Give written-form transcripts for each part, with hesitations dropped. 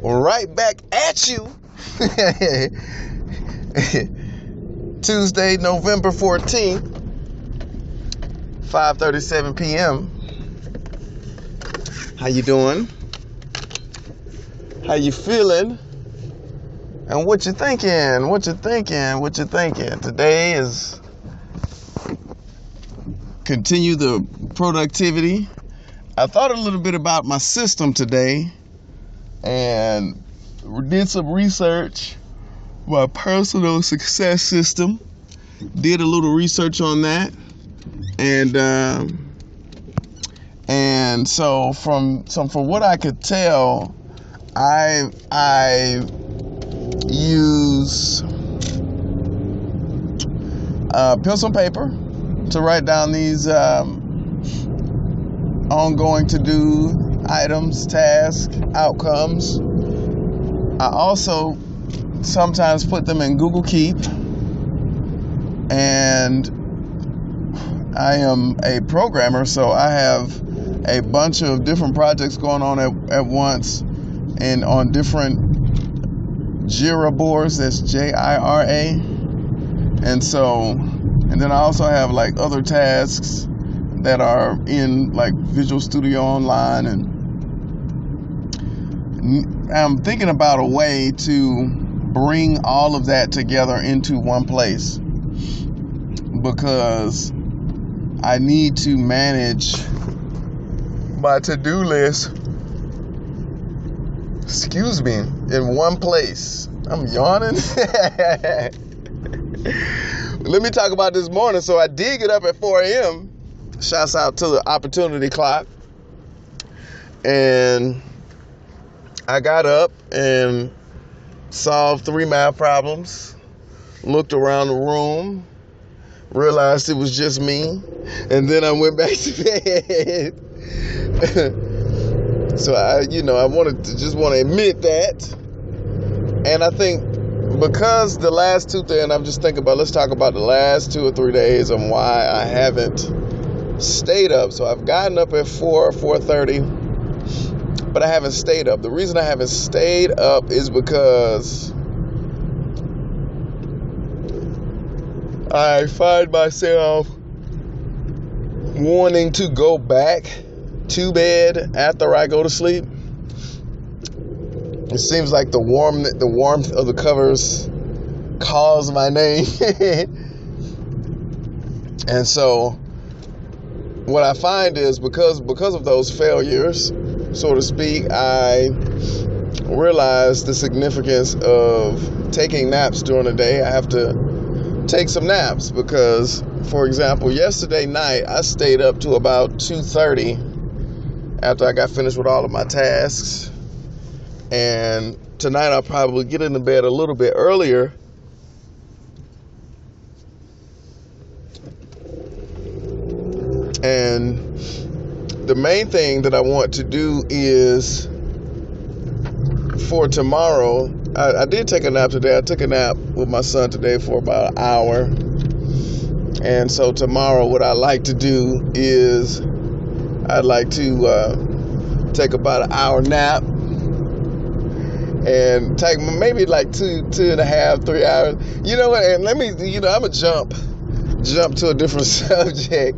Right back at you. Tuesday, November 14th, 5:37 p.m. How you doing? How you feeling? And what you thinking? What you thinking? What you thinking? Today is continue the productivity. I thought a little bit about my system today and did some research. My personal success system. Did a little research on that, and so from what I could tell, I use pencil and paper to write down these ongoing to-do items, tasks, outcomes. I also sometimes put them in Google Keep, and I am a programmer, so I have a bunch of different projects going on at once and on different Jira boards. That's Jira. And then I also have like other tasks that are in like Visual Studio Online, and I'm thinking about a way to bring all of that together into one place, because I need to manage my to-do list, in one place. I'm yawning. Let me talk about this morning. So I did get up at 4 a.m. Shouts out to the opportunity clock. And I got up and solved 3 math problems, looked around the room, realized it was just me, and then I went back to bed. So I want to admit that. And I think because the last 2 days, and I'm just thinking about, let's talk about the last 2 or 3 days and why I haven't stayed up. So I've gotten up at 4:30, but I haven't stayed up. The reason I haven't stayed up is because I find myself wanting to go back to bed after I go to sleep. It seems like the warmth of the covers calls my name. And so what I find is because of those failures, so to speak, I realize the significance of taking naps during the day. I have to take some naps because, for example, yesterday night I stayed up to about 2:30 after I got finished with all of my tasks. And tonight I'll probably get into bed a little bit earlier. And the main thing that I want to do is for tomorrow, I did take a nap today. I took a nap with my son today for about an hour. And so tomorrow what I like to do is I'd like to take about an hour nap and take maybe like 2.5, 3 hours. You know what? And I'm going to jump to a different subject,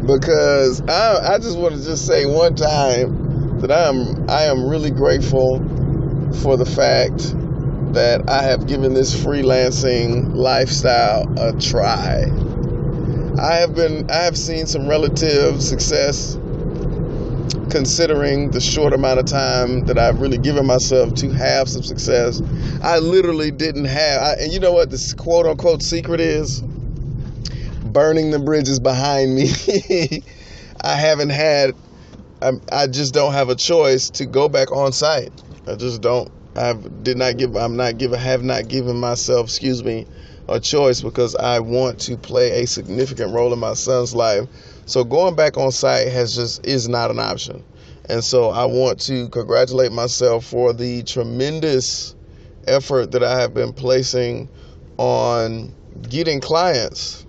because I just want to just say one time that I am really grateful for the fact that I have given this freelancing lifestyle a try. I have seen some relative success considering the short amount of time that I've really given myself to have some success. I literally didn't have, and you know what this quote unquote secret is? Burning the bridges behind me. I just don't have a choice to go back on site. I just don't. have not given myself, a choice, because I want to play a significant role in my son's life. So going back on site is not an option. And so I want to congratulate myself for the tremendous effort that I have been placing on getting clients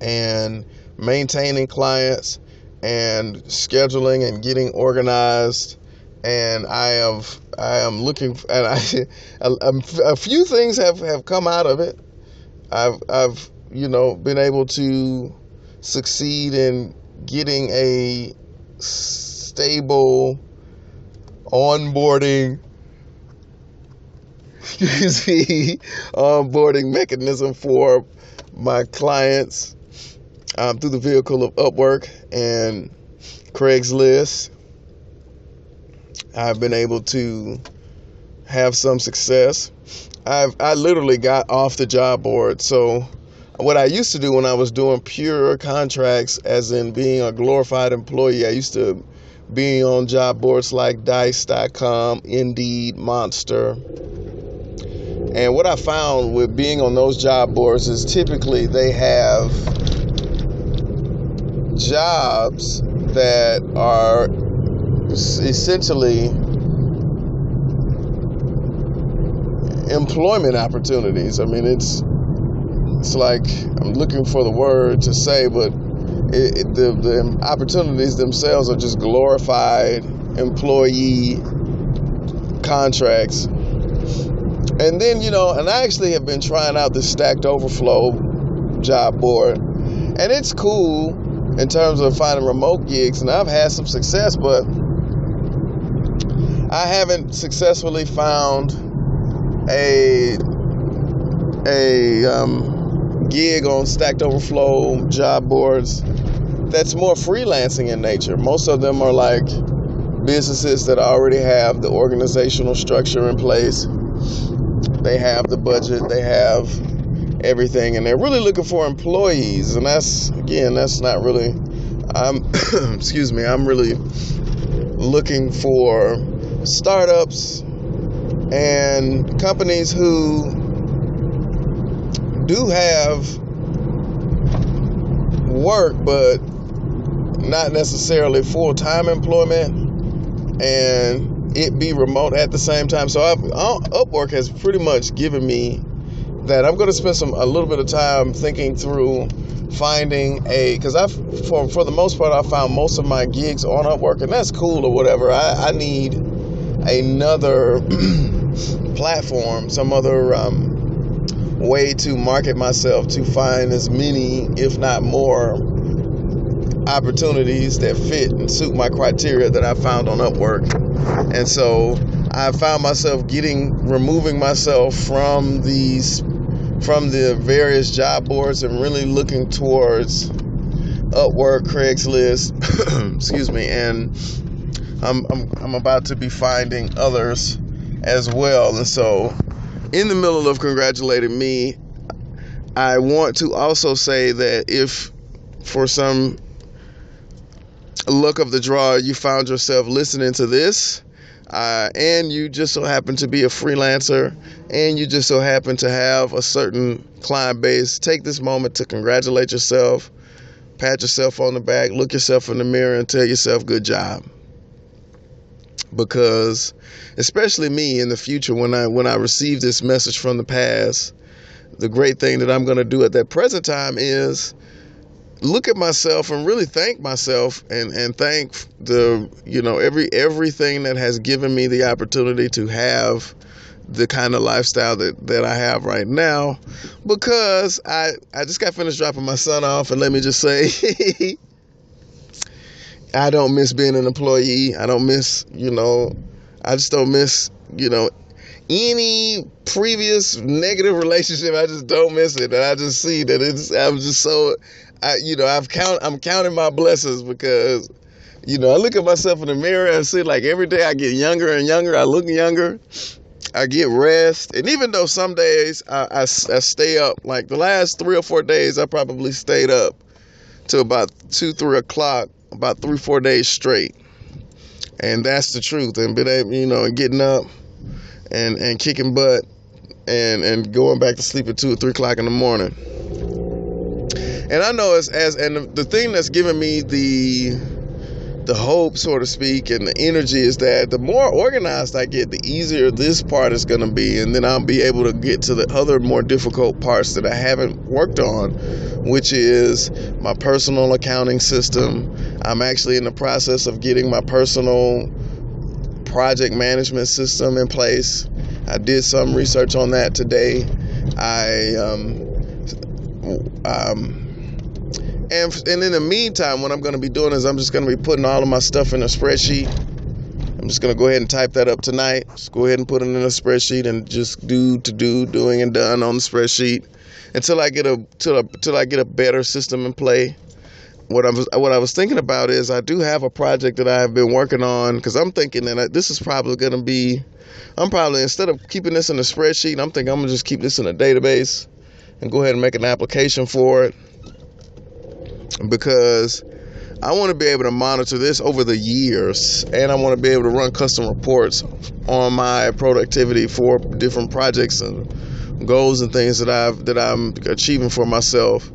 and maintaining clients and scheduling and getting organized and I am looking, and a few things have come out of it. I've been able to succeed in getting a stable onboarding onboarding mechanism for my clients through the vehicle of Upwork and Craigslist. I've been able to have some success. I literally got off the job board. So what I used to do when I was doing pure contracts, as in being a glorified employee, I used to be on job boards like Dice.com, Indeed, Monster. And what I found with being on those job boards is typically they have jobs that are essentially employment opportunities. I mean, it's like, I'm looking for the word to say, but the opportunities themselves are just glorified employee contracts. And then, and I actually have been trying out this Stacked Overflow job board, and it's cool in terms of finding remote gigs, and I've had some success, but I haven't successfully found a gig on Stacked Overflow job boards that's more freelancing in nature. Most of them are like businesses that already have the organizational structure in place. They have the budget, they have everything, and they're really looking for employees. And that's not really, I'm really looking for startups and companies who do have work, but not necessarily full-time employment, and it be remote at the same time. So Upwork has pretty much given me that. I'm going to spend a little bit of time thinking through finding because for the most part, I found most of my gigs on Upwork, and that's cool or whatever. I need another platform, some other way to market myself, to find as many, if not more, opportunities that fit and suit my criteria that I found on Upwork. And so I found myself removing myself from the various job boards and really looking towards Upwork, Craigslist, and I'm about to be finding others as well. And so, in the middle of congratulating me, I want to also say that if for some luck of the draw you found yourself listening to this, and you just so happen to be a freelancer, and you just so happen to have a certain client base, take this moment to congratulate yourself, pat yourself on the back, look yourself in the mirror, and tell yourself good job. Because especially me in the future, when I receive this message from the past, the great thing that I'm going to do at that present time is look at myself and really thank myself and thank everything that has given me the opportunity to have the kind of lifestyle that I have right now. Because I just got finished dropping my son off, and let me just say, I don't miss being an employee. I don't miss, I just don't miss, any previous negative relationship. I just don't miss it. And I just see that I'm counting my blessings, because, I look at myself in the mirror and see, like, every day I get younger and younger. I look younger. I get rest. And even though some days I stay up, like the last 3 or 4 days, I probably stayed up till about 2-3 o'clock, about 3-4 days straight. And that's the truth. And been able, getting up and kicking butt and going back to sleep at 2 or 3 o'clock in the morning. And I know and the thing that's giving me the hope, so to speak, and the energy is that the more organized I get, the easier this part is going to be. And then I'll be able to get to the other more difficult parts that I haven't worked on, which is my personal accounting system. I'm actually in the process of getting my personal project management system in place. I did some research on that today. And in the meantime, what I'm going to be doing is I'm just going to be putting all of my stuff in a spreadsheet. I'm just going to go ahead and type that up tonight. Just go ahead and put it in a spreadsheet and just doing and done on the spreadsheet until I get a better system in play. What I was thinking about is I do have a project that I have been working on, because I'm thinking that this is probably going to be, instead of keeping this in a spreadsheet, I'm thinking I'm going to just keep this in a database and go ahead and make an application for it, because I want to be able to monitor this over the years, and I want to be able to run custom reports on my productivity for different projects and goals and things that I'm achieving for myself.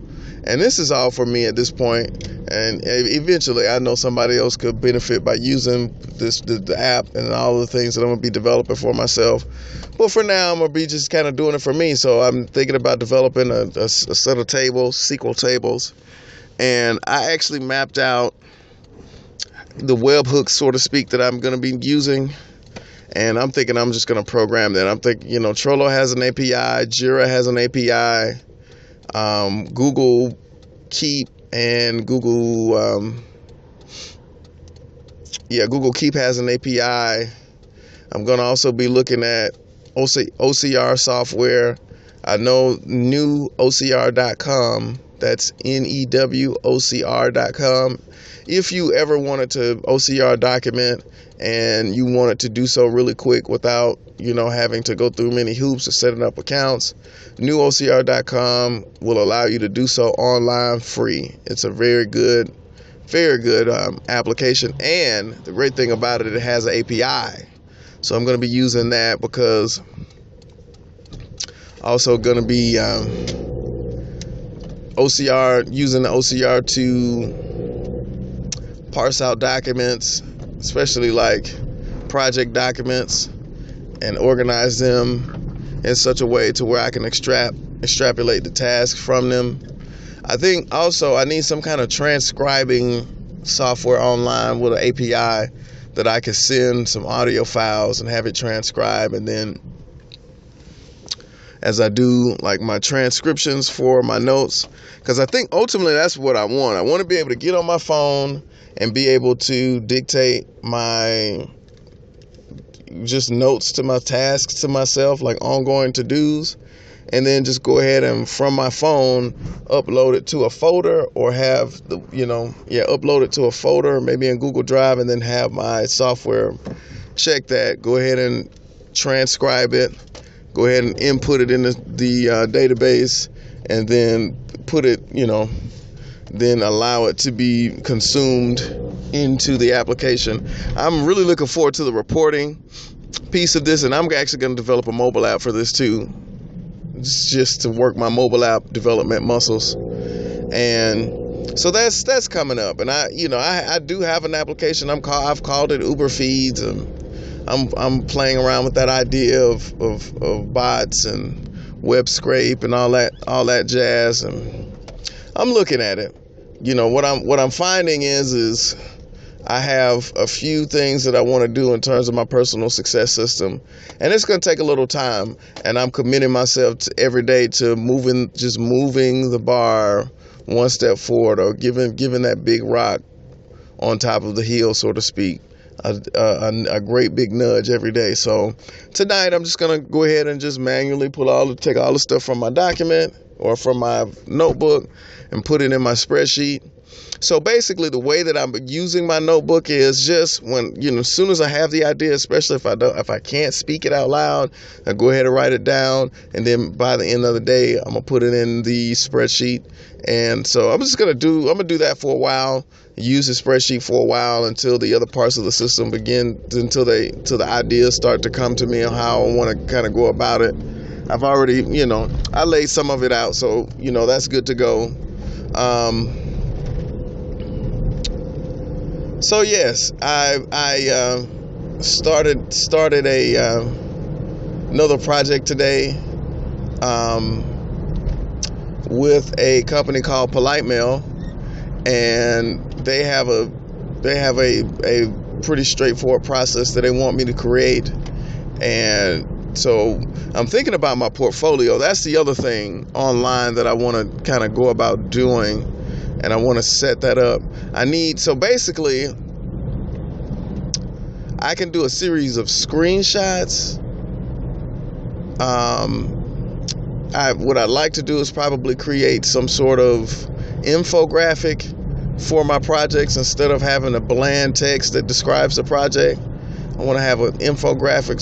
And this is all for me at this point, and eventually I know somebody else could benefit by using the app and all the things that I'm going to be developing for myself. But for now, I'm going to be just kind of doing it for me. So I'm thinking about developing a set of tables, SQL tables, and I actually mapped out the webhooks, so to speak, that I'm going to be using. And I'm thinking I'm just going to program that. I'm thinking, Trello has an API, Jira has an API, Google Keep and Google Keep has an API. I'm going to also be looking at OCR software. I know newocr.com. That's newocr.com. If you ever wanted to OCR document and you wanted to do so really quick without, having to go through many hoops of setting up accounts, newocr.com will allow you to do so online free. It's a very good application. And the great thing about it has an API. So I'm going to be using that, because also going to be using the OCR to parse out documents, especially like project documents, and organize them in such a way to where I can extrapolate the tasks from them. I think also I need some kind of transcribing software online with an API that I can send some audio files and have it transcribe, and then as I do like my transcriptions for my notes, because I think ultimately that's what I want. I want to be able to get on my phone and be able to dictate my just notes to my tasks to myself, like ongoing to-dos, and then just go ahead and from my phone upload it to a folder, or upload it to a folder, maybe in Google Drive, and then have my software check that, go ahead and transcribe it, go ahead and input it in the database, and then put it, then allow it to be consumed into the application. I'm really looking forward to the reporting piece of this, and I'm actually going to develop a mobile app for this too, just to work my mobile app development muscles. And so that's coming up. And I do have an application. I've called it Uber Feeds, and I'm playing around with that idea of bots and web scrape and all that jazz, and I'm looking at it. What I'm finding is I have a few things that I want to do in terms of my personal success system, and it's going to take a little time, and I'm committing myself to every day to moving the bar one step forward, or giving that big rock on top of the hill, so to speak, a great big nudge every day. So tonight I'm just going to go ahead and just manually take all the stuff from my document or from my notebook and put it in my spreadsheet. So basically the way that I'm using my notebook is just when, as soon as I have the idea, especially if I can't speak it out loud, I go ahead and write it down, and then by the end of the day, I'm going to put it in the spreadsheet. And so I'm going to do that for a while, use the spreadsheet for a while until the other parts of the system until the ideas start to come to me on how I want to kind of go about it. I've already, I laid some of it out, so, that's good to go. So yes, I started another project today with a company called Polite Mail, and they have a pretty straightforward process that they want me to create. And so I'm thinking about my portfolio. That's the other thing online that I want to kind of go about doing, and I want to set that up. So basically I can do a series of screenshots. What I'd like to do is probably create some sort of infographic for my projects instead of having a bland text that describes the project. I want to have an infographic.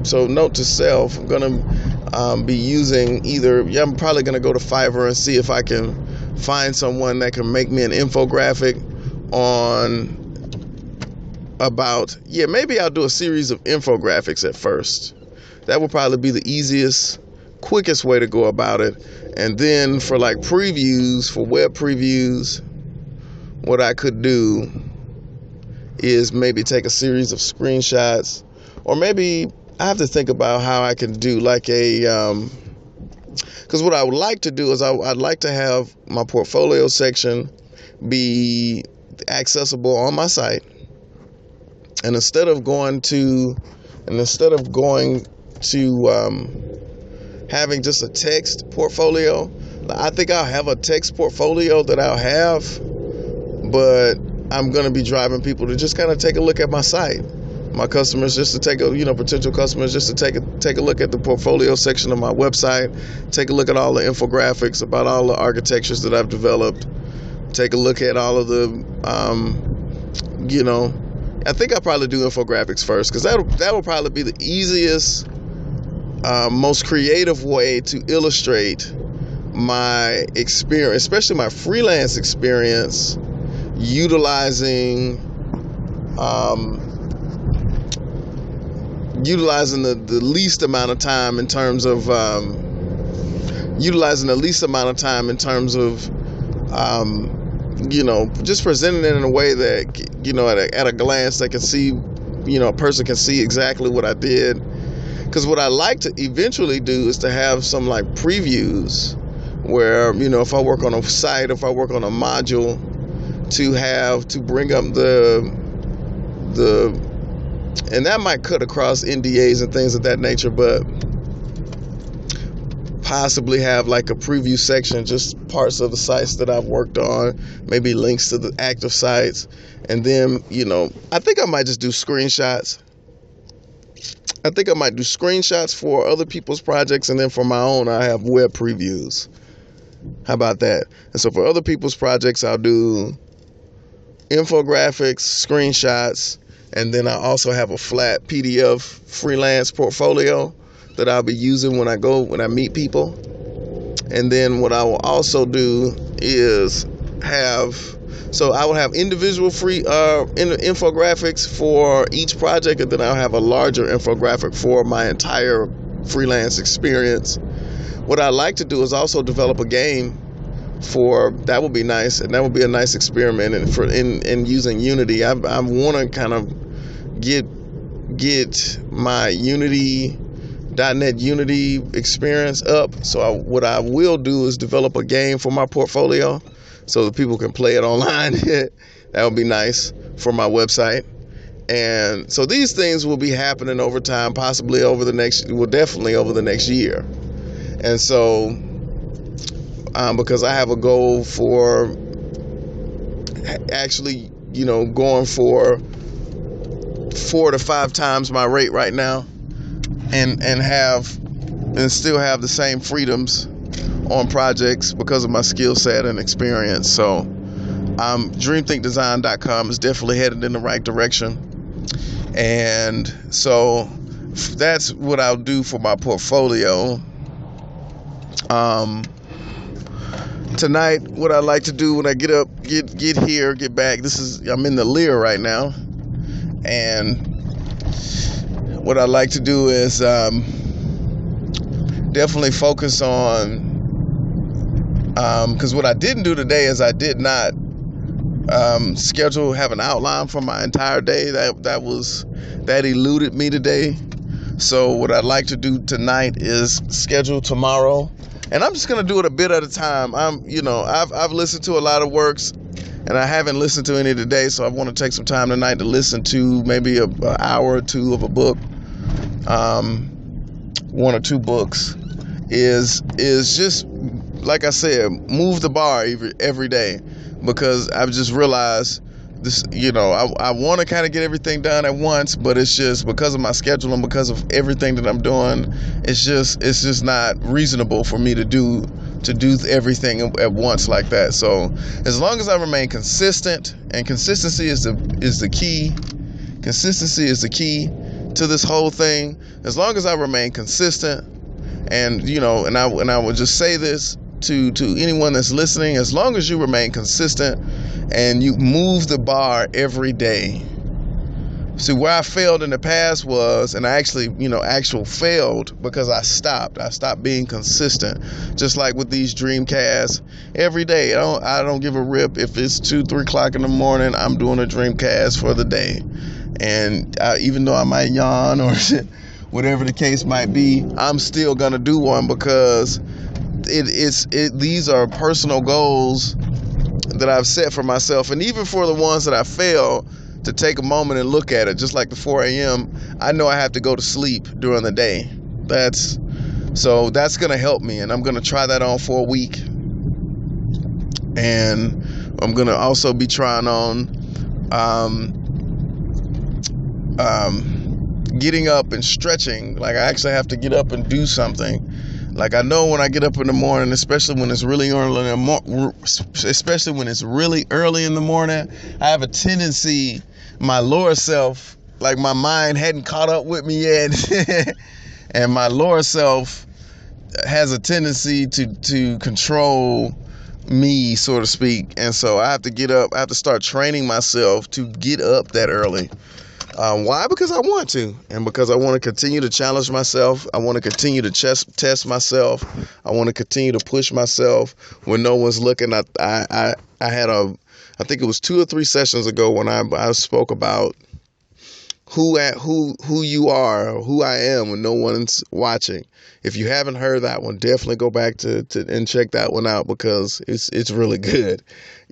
So note to self, I'm going to be using I'm probably going to go to Fiverr and see if I can find someone that can make me an infographic maybe I'll do a series of infographics at first. That would probably be the easiest, quickest way to go about it. And then for like previews, for web previews, what I could do is maybe take a series of screenshots, or maybe I have to think about how I can do like because what I would like to do is I'd like to have my portfolio section be accessible on my site. And instead of going to having just a text portfolio, I think I'll have a text portfolio that I'll have, but I'm going to be driving people to just kind of take a look at my site. My customers, just to take potential customers, just to take a look at the portfolio section of my website, take a look at all the infographics about all the architectures that I've developed, take a look at all of the, I think I'll probably do infographics first, because that will probably be the easiest, most creative way to illustrate my experience, especially my freelance experience, utilizing the least amount of time in terms of just presenting it in a way that, at a glance, they can see, a person can see exactly what I did. Because what I like to eventually do is to have some like previews where, if I work on a site, if I work on a module, to bring up and that might cut across NDAs and things of that nature, but possibly have like a preview section, just parts of the sites that I've worked on, maybe links to the active sites. And then, I think I might just do screenshots. I think I might do screenshots for other people's projects, and then for my own, I have web previews. How about that? And so for other people's projects, I'll do infographics, screenshots, and then I also have a flat PDF freelance portfolio that I'll be using when I meet people. And then what I will also do is I will have individual free infographics for each project, and then I'll have a larger infographic for my entire freelance experience. What I like to do is also develop a game that would be nice, and that would be a nice experiment. And in using Unity, I want to kind of get my .NET Unity experience up. So what I will do is develop a game for my portfolio so that people can play it online. That would be nice for my website. And so these things will be happening over time, possibly definitely over the next year. And so because I have a goal for actually, going for 4 to 5 times my rate right now, and still have the same freedoms on projects because of my skill set and experience. So dreamthinkdesign.com is definitely headed in the right direction. And so that's what I'll do for my portfolio. Tonight, what I like to do when I get up, get back, I'm in the Lear right now, and what I like to do is definitely focus on, because what I didn't do today is I did not have an outline for my entire day. That eluded me today. So what I'd like to do tonight is schedule tomorrow, and I'm just gonna do it a bit at a time. I've listened to a lot of works, And I haven't listened to any today, so I want to take some time tonight to listen to maybe an hour or two of a book, one or two books. Is just, like I said, move the bar every day, because I've just realized this, I want to kind of get everything done at once, but it's just because of my schedule and because of everything that I'm doing, it's just not reasonable for me to do everything at once like that. So as long as I remain consistent, and consistency is the key. Consistency is the key to this whole thing. As long as I remain consistent, and and I would just say this to anyone that's listening, as long as you remain consistent and you move the bar every day. See, where I failed in the past was, and I actually, failed because I stopped being consistent. Just like with these Dreamcasts, every day, I don't give a rip if it's 2-3 o'clock in the morning. I'm doing a Dreamcast for the day, and even though I might yawn or whatever the case might be, I'm still gonna do one, because these are personal goals that I've set for myself. And even for the ones that I fail, to take a moment and look at it, just like the 4 a.m., I know I have to go to sleep during the day. That's gonna help me, and I'm gonna try that on for a week. And I'm gonna also be trying on getting up and stretching. Like, I actually have to get up and do something. Like, I know when I get up in the morning, especially when it's really early in the morning, I have a tendency, my lower self, like my mind hadn't caught up with me yet, and my lower self has a tendency to control me, so to speak. And so I have to get up. I have to start training myself to get up that early. Why? Because I want to, and because I want to continue to challenge myself. I want to continue to test myself. I want to continue to push myself when no one's looking. I had I think it was 2 or 3 sessions ago when I spoke about who you are, or who I am when no one's watching. If you haven't heard that one, definitely go back to and check that one out, because it's really good,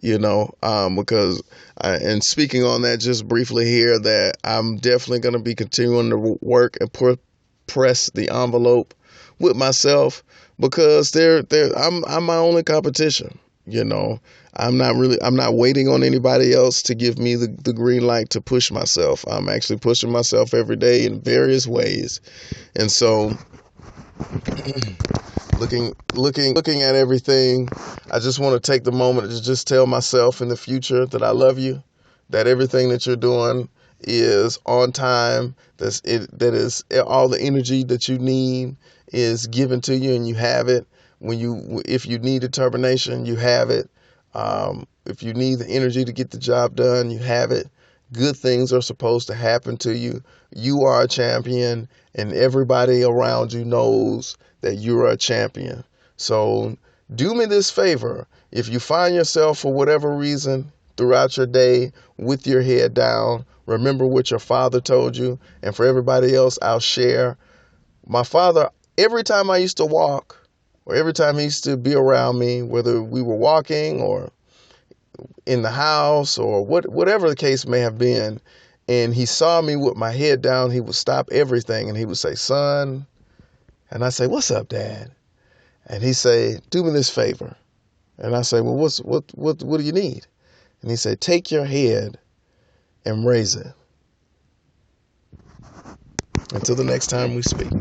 because and speaking on that just briefly here, that I'm definitely going to be continuing to work and press the envelope with myself, because I'm my only competition. I'm not waiting on anybody else to give me the green light to push myself. I'm actually pushing myself every day in various ways. And so looking at everything, I just want to take the moment to just tell myself in the future that I love you, that everything that you're doing is on time, that is all the energy that you need is given to you, and you have it. If you need determination, you have it. If you need the energy to get the job done, you have it. Good things are supposed to happen to you. You are a champion, and everybody around you knows that you're a champion. So do me this favor. If you find yourself, for whatever reason, throughout your day with your head down, remember what your father told you. And for everybody else, I'll share. My father, every time I used to walk, or every time he used to be around me, whether we were walking or in the house or whatever the case may have been, and he saw me with my head down, he would stop everything and he would say, "Son," and I say, "What's up, Dad?" And he say, "Do me this favor." And I say, "Well, what do you need?" And he said, "Take your head and raise it." Until the next time we speak.